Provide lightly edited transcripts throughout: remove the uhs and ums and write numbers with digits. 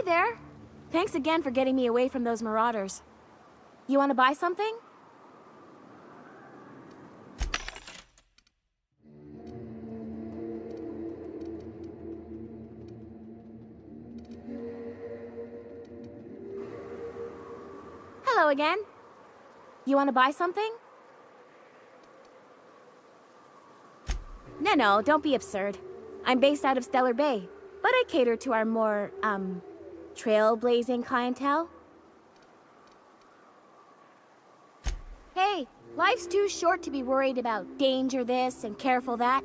there. Thanks again for getting me away from those marauders. You want to buy something? Hello again. You want to buy something? No, don't be absurd. I'm based out of Stellar Bay, but I cater to our more, trailblazing clientele. Hey, life's too short to be worried about danger this and careful that.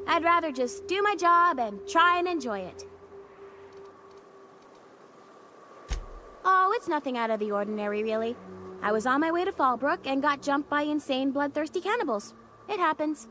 I'd rather just do my job and try and enjoy it. Oh, it's nothing out of the ordinary, really. I was on my way to Fallbrook and got jumped by insane, bloodthirsty cannibals. It happens.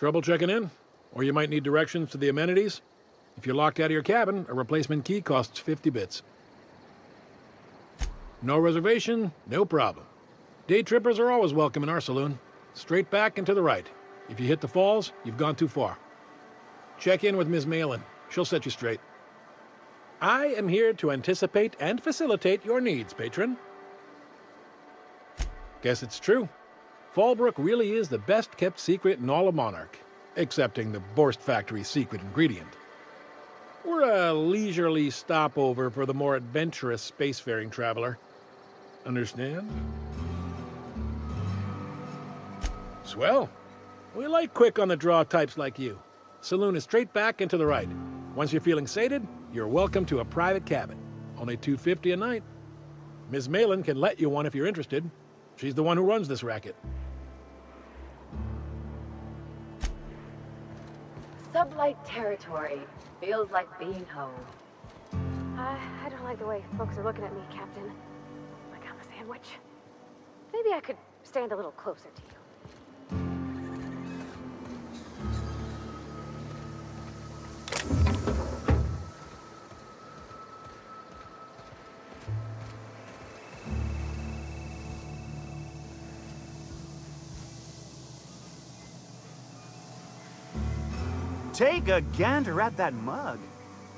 Trouble checking in? Or you might need directions to the amenities? If you're locked out of your cabin, a replacement key costs 50 bits. No reservation? No problem. Day trippers are always welcome in our saloon. Straight back and to the right. If you hit the falls, you've gone too far. Check in with Ms. Malin. She'll set you straight. I am here to anticipate and facilitate your needs, patron. Guess it's true. Fallbrook really is the best-kept secret in all of Monarch, excepting the Borst Factory's secret ingredient. We're a leisurely stopover for the more adventurous spacefaring traveler. Understand? Swell. We like quick-on-the-draw types like you. Saloon is straight back and to the right. Once you're feeling sated, you're welcome to a private cabin. Only $250 a night. Ms. Malin can let you one if you're interested. She's the one who runs this racket. Sublight territory. Feels like being home. I don't like the way folks are looking at me, Captain. Like I'm a sandwich. Maybe I could stand a little closer to you. Take a gander at that mug.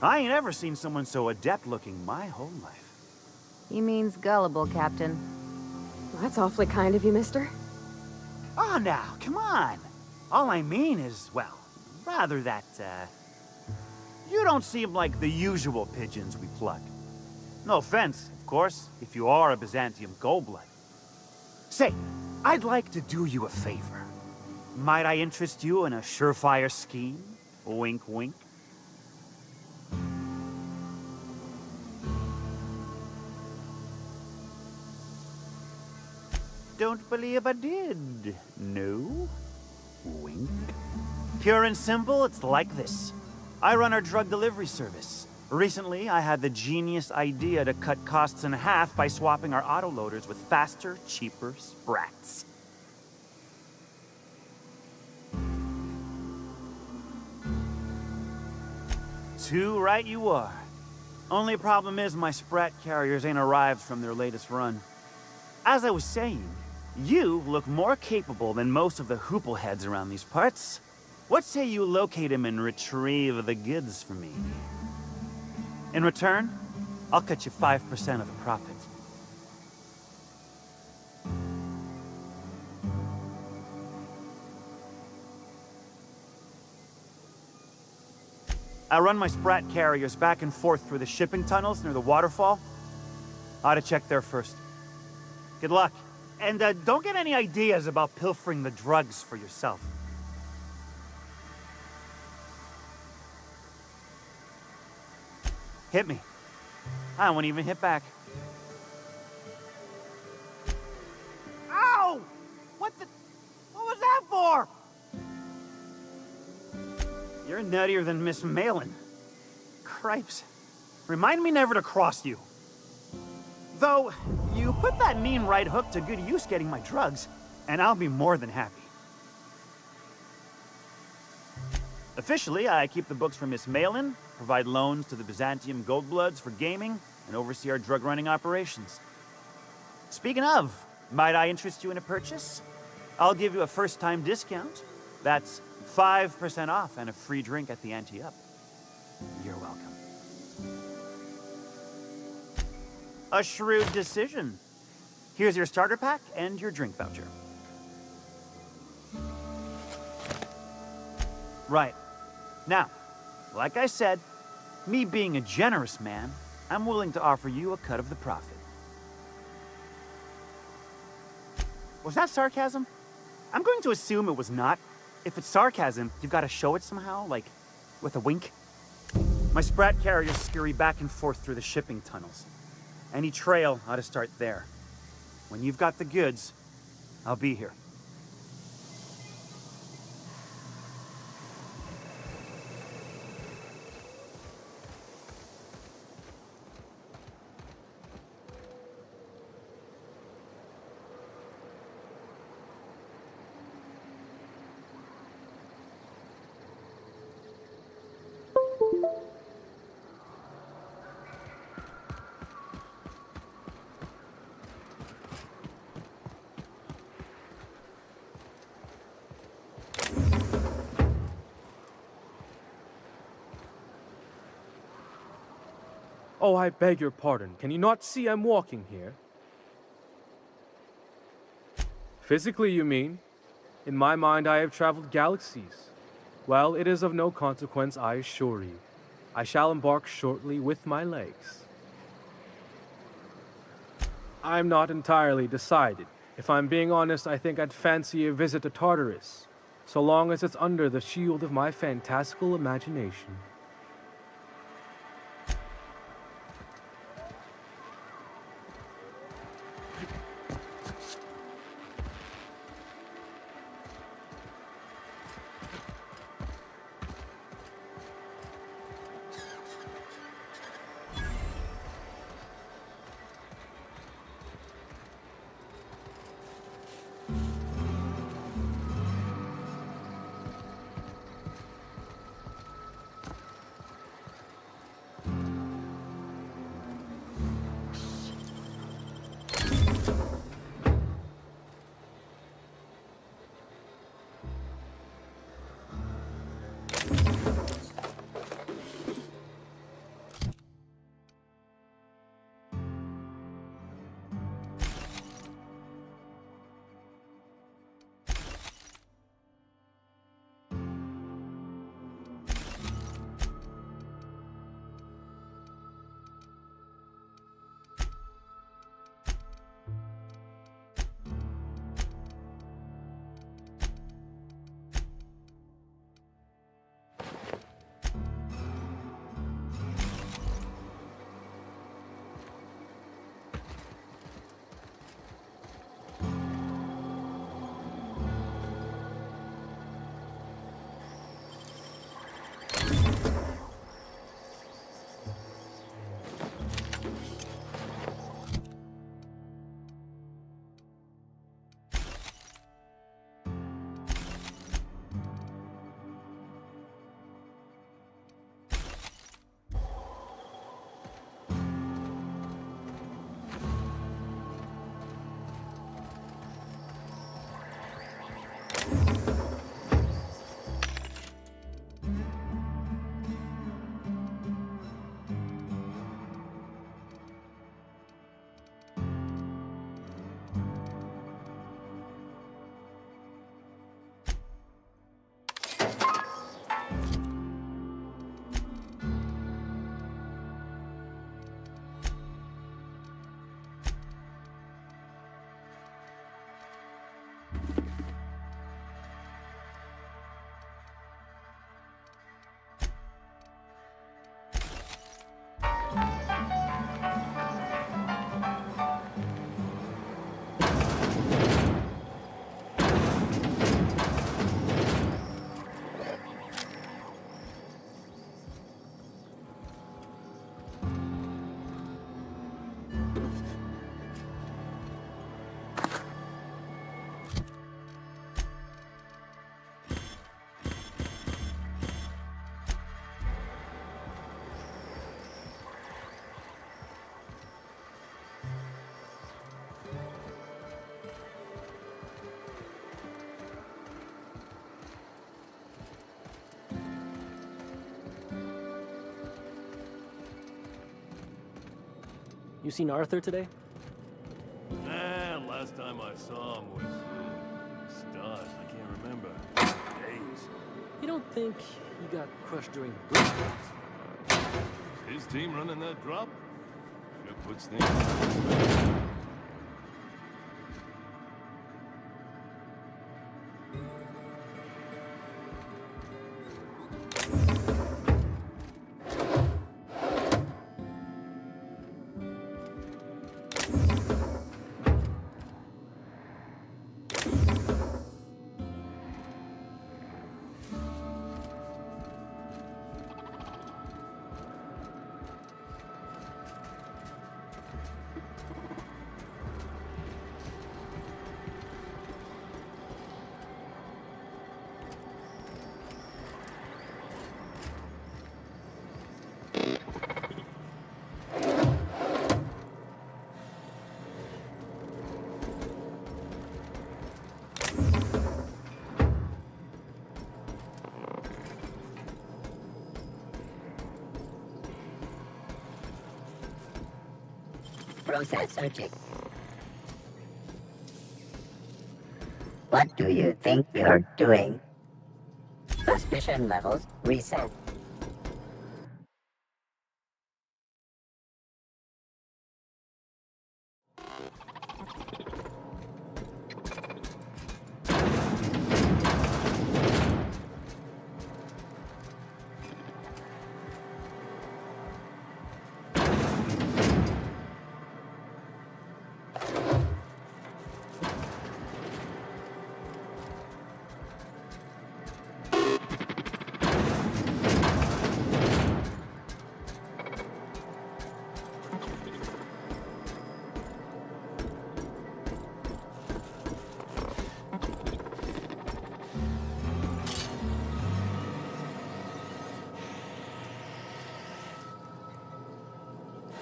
I ain't ever seen someone so adept-looking my whole life. He means gullible, Captain. Well, that's awfully kind of you, mister. Oh, now, come on. All I mean is, well, rather that, you don't seem like the usual pigeons we pluck. No offense, of course, if you are a Byzantium Goldblood. Say, I'd like to do you a favor. Might I interest you in a surefire scheme? Wink, wink. Don't believe I did. No? Wink. Pure and simple, it's like this. I run our drug delivery service. Recently, I had the genius idea to cut costs in half by swapping our autoloaders with faster, cheaper sprats. Too right you are. Only problem is my sprat carriers ain't arrived from their latest run. As I was saying, you look more capable than most of the hoople heads around these parts. What say you locate him and retrieve the goods for me? In return, I'll cut you 5% of the profit. I run my sprat carriers back and forth through the shipping tunnels near the waterfall. Ought to check there first. Good luck. And don't get any ideas about pilfering the drugs for yourself. Hit me. I won't even hit back. Ow! What was that for? You're nuttier than Miss Malin. Cripes. Remind me never to cross you. Though, you put that mean right hook to good use getting my drugs, and I'll be more than happy. Officially, I keep the books for Miss Malin, provide loans to the Byzantium Goldbloods for gaming, and oversee our drug-running operations. Speaking of, might I interest you in a purchase? I'll give you a first-time discount. That's 5% off and a free drink at the ante up. You're welcome. A shrewd decision. Here's your starter pack and your drink voucher. Right. Now, like I said, me being a generous man, I'm willing to offer you a cut of the profit. Was that sarcasm? I'm going to assume it was not. If it's sarcasm, you've got to show it somehow, like, with a wink. My sprat carriers scurry back and forth through the shipping tunnels. Any trail ought to start there. When you've got the goods, I'll be here. Oh, I beg your pardon. Can you not see I'm walking here? Physically, you mean? In my mind, I have traveled galaxies. Well, it is of no consequence, I assure you. I shall embark shortly with my legs. I'm not entirely decided. If I'm being honest, I think I'd fancy a visit to Tartarus, so long as it's under the shield of my fantastical imagination. You seen Arthur today? Last time I saw him was stunned. I can't remember. Days. You don't think he got crushed during the blitz? His team running that drop? Sure puts things in perspective. Process searching. What do you think you're doing? Suspicion levels reset.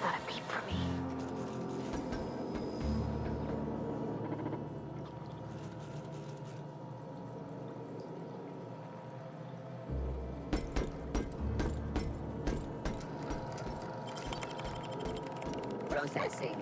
Not a peep for me. Processing.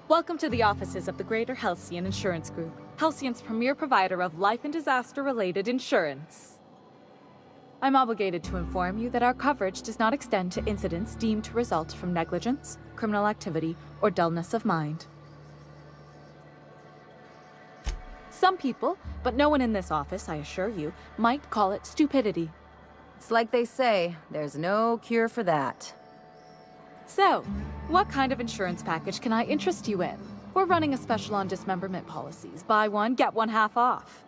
Welcome to the offices of the Greater Halcyon Insurance Group, Halcyon's premier provider of life and disaster-related insurance. I'm obligated to inform you that our coverage does not extend to incidents deemed to result from negligence, criminal activity, or dullness of mind. Some people, but no one in this office, I assure you, might call it stupidity. It's like they say, there's no cure for that. So, what kind of insurance package can I interest you in? We're running a special on dismemberment policies. Buy one, get one half off.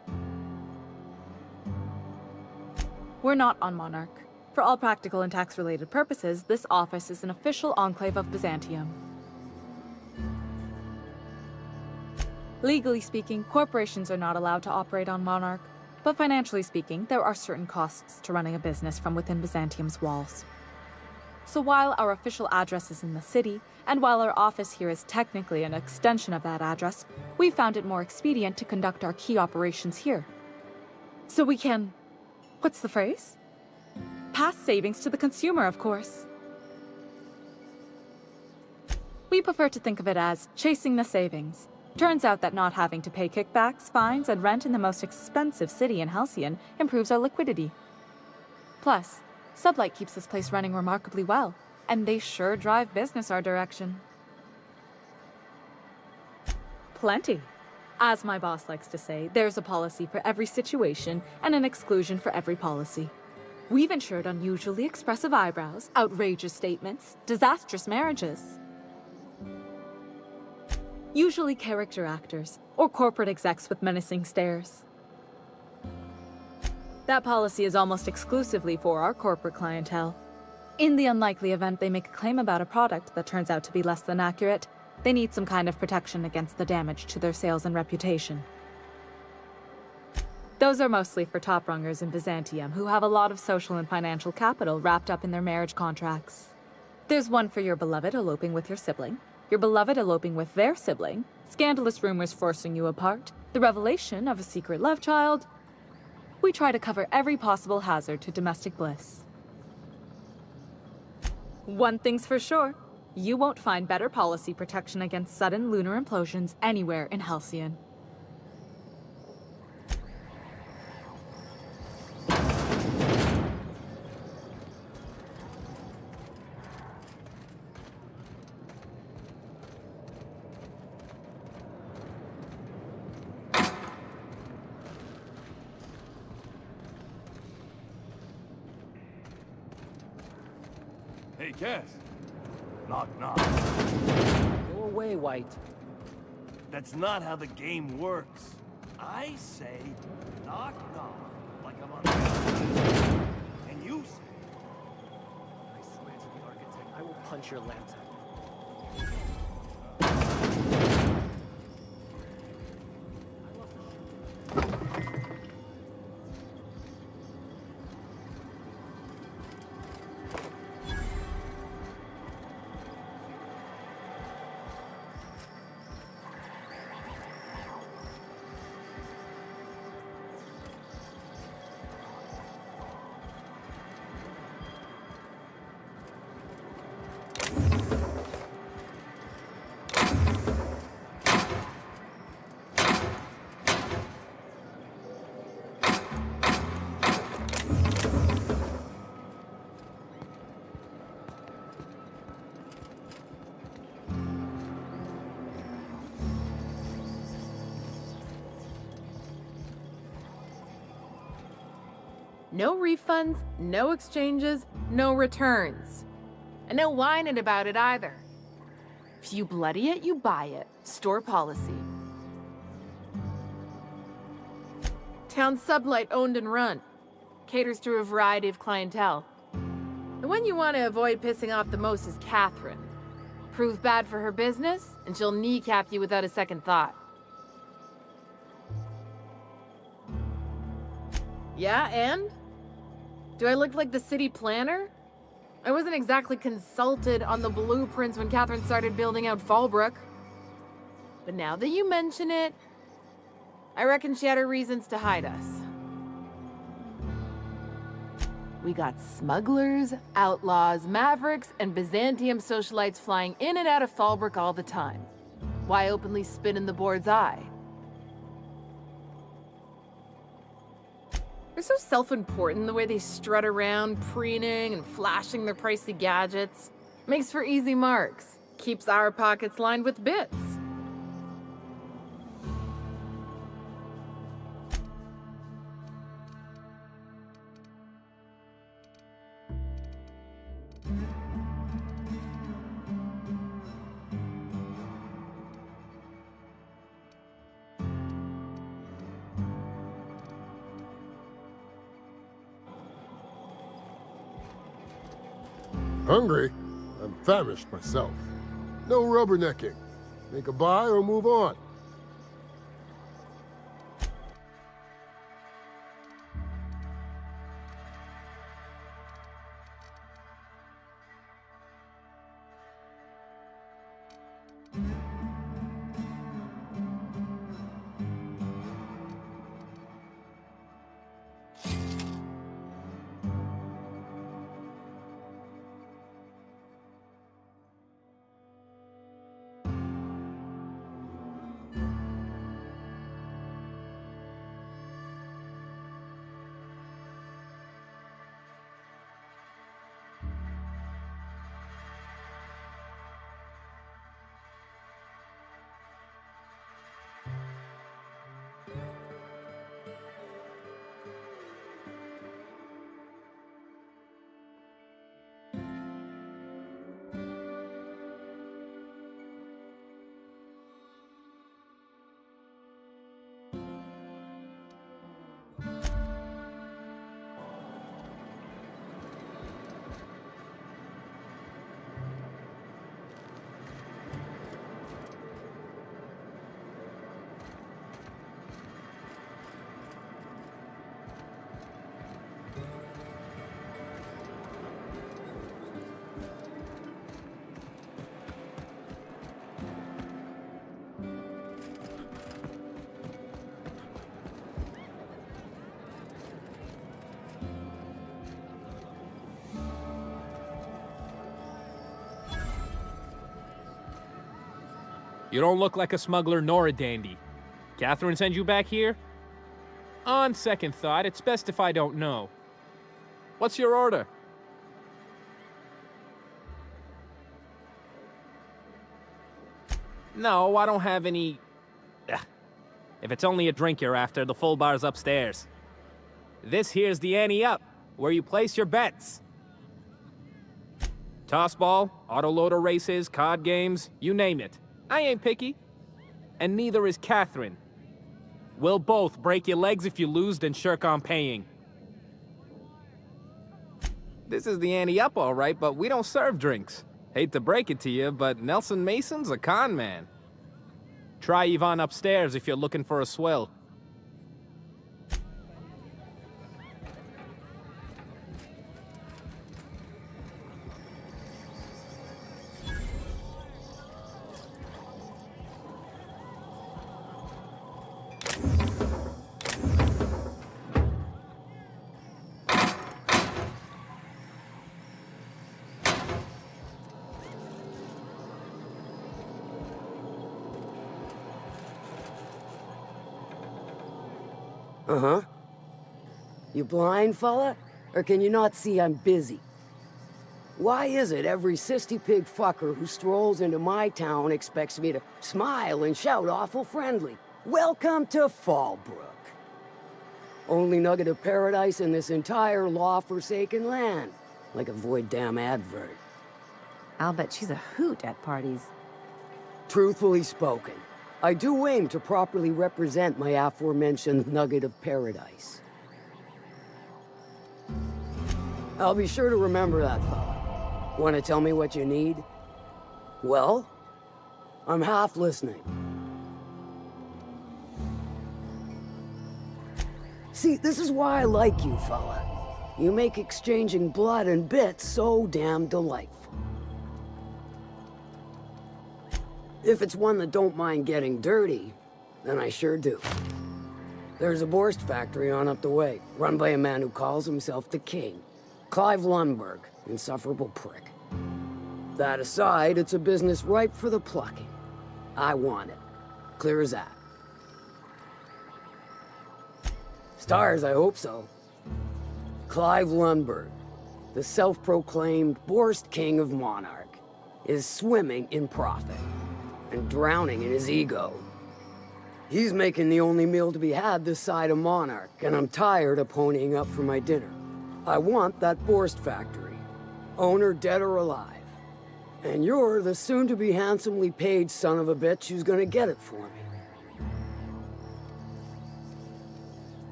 We're not on Monarch. For all practical and tax-related purposes, this office is an official enclave of Byzantium. Legally speaking, corporations are not allowed to operate on Monarch, but financially speaking, there are certain costs to running a business from within Byzantium's walls. So while our official address is in the city, and while our office here is technically an extension of that address, we found it more expedient to conduct our key operations here. So we can... what's the phrase? Pass savings to the consumer, of course. We prefer to think of it as chasing the savings. Turns out that not having to pay kickbacks, fines, and rent in the most expensive city in Halcyon improves our liquidity. Plus, Sublight keeps this place running remarkably well, and they sure drive business our direction. Plenty. As my boss likes to say, there's a policy for every situation and an exclusion for every policy. We've insured unusually expressive eyebrows, outrageous statements, disastrous marriages. Usually character actors, or corporate execs with menacing stares. That policy is almost exclusively for our corporate clientele. In the unlikely event they make a claim about a product that turns out to be less than accurate, they need some kind of protection against the damage to their sales and reputation. Those are mostly for top-rungers in Byzantium who have a lot of social and financial capital wrapped up in their marriage contracts. There's one for your beloved eloping with your sibling, your beloved eloping with their sibling, scandalous rumors forcing you apart, the revelation of a secret love child. We try to cover every possible hazard to domestic bliss. One thing's for sure, you won't find better policy protection against sudden lunar implosions anywhere in Halcyon. Hey, Cass. Knock, knock. Go away, White. That's not how the game works. I say, knock, knock, like I'm on the outside. And you say... I swear to the architect, I will punch your laptop. No refunds, no exchanges, no returns. And no whining about it either. If you bloody it, you buy it. Store policy. Town Sublight owned and run. Caters to a variety of clientele. The one you want to avoid pissing off the most is Catherine. Prove bad for her business, and she'll kneecap you without a second thought. Yeah, and? Do I look like the city planner? I wasn't exactly consulted on the blueprints when Catherine started building out Fallbrook. But now that you mention it, I reckon she had her reasons to hide us. We got smugglers, outlaws, mavericks, and Byzantium socialites flying in and out of Fallbrook all the time. Why openly spit in the board's eye? They're so self-important the way they strut around, preening and flashing their pricey gadgets. Makes for easy marks. Keeps our pockets lined with bits. Hungry? I'm famished myself. No rubbernecking. Make a buy or move on. You don't look like a smuggler nor a dandy. Catherine send you back here? On second thought, it's best if I don't know. What's your order? No, I don't have any... Ugh. If it's only a drink you're after, the full bar's upstairs. This here's the ante up, where you place your bets. Tossball, autoloader races, card games, you name it. I ain't picky. And neither is Catherine. We'll both break your legs if you lose, then shirk on paying. This is the ante up, all right, but we don't serve drinks. Hate to break it to you, but Nelson Mason's a con man. Try Yvonne upstairs if you're looking for a swell. Uh-huh. You blind, fella? Or can you not see I'm busy? Why is it every sissy pig fucker who strolls into my town expects me to smile and shout awful friendly? Welcome to Fallbrook. Only nugget of paradise in this entire law-forsaken land. Like a void damn advert. I'll bet she's a hoot at parties. Truthfully spoken, I do aim to properly represent my aforementioned nugget of paradise. I'll be sure to remember that, fella. Want to tell me what you need? Well, I'm half listening. See, this is why I like you, fella. You make exchanging blood and bits so damn delightful. If it's one that don't mind getting dirty, then I sure do. There's a Borst factory on up the way, run by a man who calls himself the King. Clive Lundberg, insufferable prick. That aside, it's a business ripe for the plucking. I want it. Clear as that. Stars, I hope so. Clive Lundberg, the self-proclaimed Borst King of Monarch, is swimming in profit and drowning in his ego. He's making the only meal to be had this side of Monarch, and I'm tired of ponying up for my dinner. I want that Borst factory, owner dead or alive. And you're the soon-to-be handsomely paid son of a bitch who's gonna get it for me.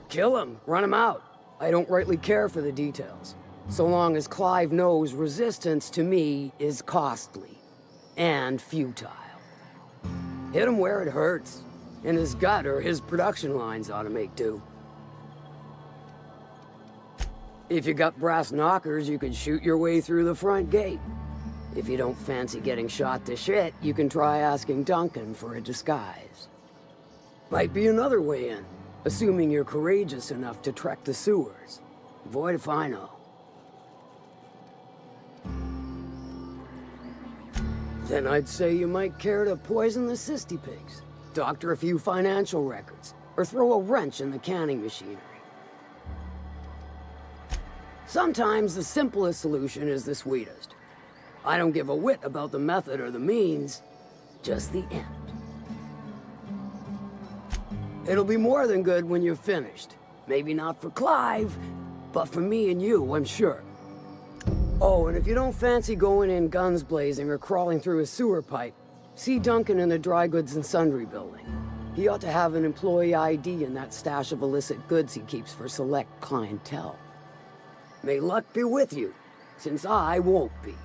Kill him, run him out. I don't rightly care for the details, so long as Clive knows resistance to me is costly and futile. Hit him where it hurts. In his gut, or his production lines ought to make do. If you got brass knockers, you could shoot your way through the front gate. If you don't fancy getting shot to shit, you can try asking Duncan for a disguise. Might be another way in, assuming you're courageous enough to trek the sewers. Void if I know. Then I'd say you might care to poison the cysty pigs, doctor a few financial records, or throw a wrench in the canning machinery. Sometimes the simplest solution is the sweetest. I don't give a whit about the method or the means, just the end. It'll be more than good when you're finished. Maybe not for Clive, but for me and you, I'm sure. Oh, and if you don't fancy going in guns blazing or crawling through a sewer pipe, see Duncan in the Dry Goods and Sundry building. He ought to have an employee ID in that stash of illicit goods he keeps for select clientele. May luck be with you, since I won't be.